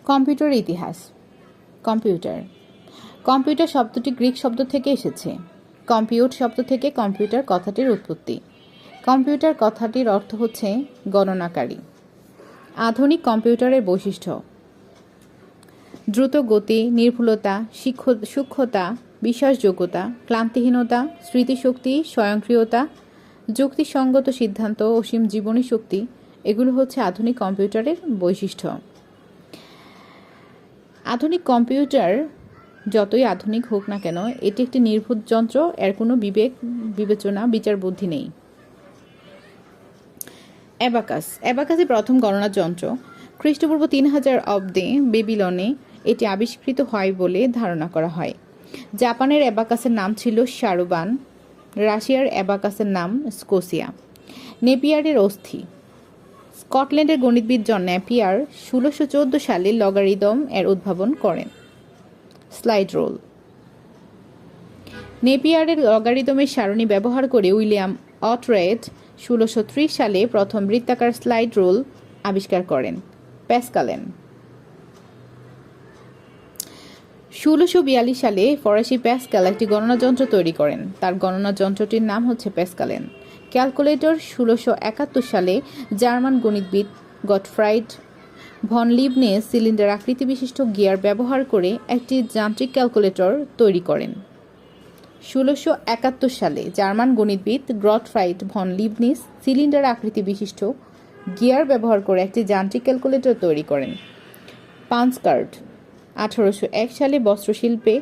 Computer ইতিহাস। Computer computer শব্দটি Greek শব্দ থেকে এসেছে। কম্পিউট শব্দ থেকে কম্পিউটার কথাটির উৎপত্তি। কম্পিউটার কথাটির অর্থ হচ্ছে গণনাকারী। আধুনিক কম্পিউটারের বৈশিষ্ট্য: দ্রুত গতি, নির্ভুলতা, সূক্ষ্মতা, বিশ্বাসযোগ্যতা, ক্লান্তিহীনতা, স্মৃতিশক্তি, স্বয়ংক্রিয়তা, যুক্তিসঙ্গত সিদ্ধান্ত, অসীম জীবনী শক্তি এগুলো হচ্ছে আধুনিক কম্পিউটারের বৈশিষ্ট্য। আধুনিক কম্পিউটার যতই আধুনিক হোক না কেন, এটি একটি নির্ভুল যন্ত্র, এর কোনো বিবেক, বিবেচনা, বিচার বুদ্ধি নেই। অ্যাবাকাসই প্রথম গণনা যন্ত্র। খ্রিস্টপূর্ব 3000 অব্দে বেবিলনে এটি আবিষ্কৃত হয় বলে ধারণা করা হয়। জাপানের অ্যাবাকাসের নাম ছিল শারুবান, রাশিয়ার অ্যাবাকাসের নাম স্কোসিয়া। নেপিয়ারের অস্থি। স্কটল্যান্ডের গণিতবিদ জন নেপিয়ার 1614 সালে লগারিদম এর উদ্ভাবন করেন। Slide role. নেপিয়ারের লগারিদমের সারণী ব্যবহার করে উইলিয়াম অটরেড 1630 সালে প্রথম বৃত্তাকার স্লাইড রোল আবিষ্কার করেন। প্যাসকালেন। 1642 সালে ফরাসি প্যাসকাল একটি গণনা যন্ত্র তৈরি করেন। তার গণনা যন্ত্রটির নাম হচ্ছে প্যাসকালেন। ক্যালকুলেটর 1671 সালে জার্মান গণিতবিদ গটফ্রাইড ভন লিবনিজ সিলিন্ডার আকৃতি বিশিষ্ট গিয়ার ব্যবহার করে একটি যান্ত্রিক ক্যালকুলেটর তৈরি করেন। 1671 সালে জার্মান গণিতবিদ গটফ্রাইড ভন লিবনিজ সিলিন্ডার আকৃতি বিশিষ্ট গিয়ার ব্যবহার করে একটি যান্ত্রিক ক্যালকুলেটর তৈরি করেন। Punch card. 1801 সালে বস্ত্রশিল্পে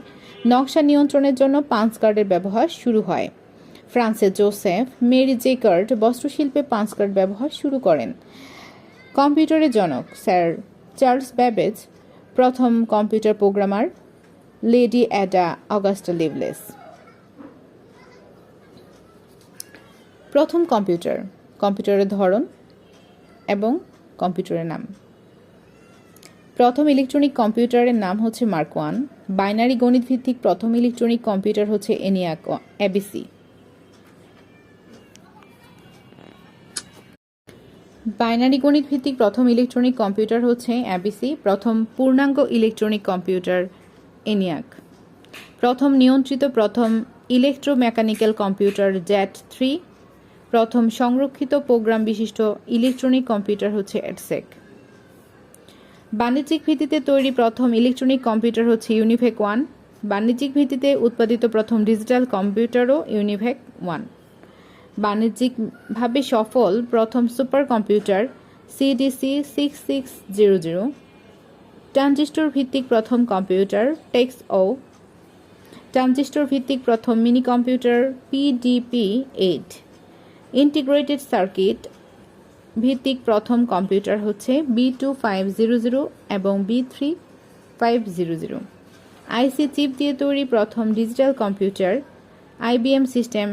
নকশা নিয়ন্ত্রণের জন্য পাঞ্চ কার্ডের ব্যবহার শুরু হয়। ফ্রান্সের জোসেফ মেরি জেকার্ড বস্ত্রশিল্পে পাঞ্চ কার্ড ব্যবহার শুরু করেন। কম্পিউটারের জনক স্যার চার্লস ব্যাবেজ প্রথম computer programmer. Lady Ada Augusta Lovelace. প্রথম কম্পিউটার, কম্পিউটারের ধরন এবং কম্পিউটারের নাম। প্রথম ইলেকট্রনিক কম্পিউটারের নাম হচ্ছে মার্ক ওয়ান। বাইনারি গণিত ভিত্তিক প্রথম ইলেকট্রনিক কম্পিউটার হচ্ছে এনিয়াক এবিসি। বাইনারি গণিত ভিত্তিক প্রথম ইলেকট্রনিক কম্পিউটার হচ্ছে এবিসি। প্রথম পূর্ণাঙ্গ ইলেকট্রনিক কম্পিউটার এনিয়াক। প্রথম নিয়ন্ত্রিত প্রথম ইলেকট্রোমেকানিক্যাল কম্পিউটার জেট 3। প্রথম সংরক্ষিত প্রোগ্রাম বিশিষ্ট ইলেকট্রনিক কম্পিউটার হচ্ছে এডসেক। বাণিজ্যিক ভিত্তিতে তৈরি প্রথম ইলেকট্রনিক কম্পিউটার হচ্ছে ইউনিভেক 1। বাণিজ্যিক ভিত্তিতে উৎপাদিত প্রথম ডিজিটাল কম্পিউটারও ইউনিভেক 1। বাণিজ্যিকভাবে সফল প্রথম সুপার কম্পিউটার সিডিসি 6600। ট্রানজিস্টর ভিত্তিক প্রথম কম্পিউটার টেক্স-ও। ট্রানজিস্টর ভিত্তিক প্রথম মিনি কম্পিউটার পিডিপি-8। ইন্টিগ্রেটেড সার্কিট ভিত্তিক প্রথম কম্পিউটার হচ্ছে B2500 এবং B3500। আইসি চিপ দিয়ে তৈরি প্রথম ডিজিটাল কম্পিউটার আইবিএম সিস্টেম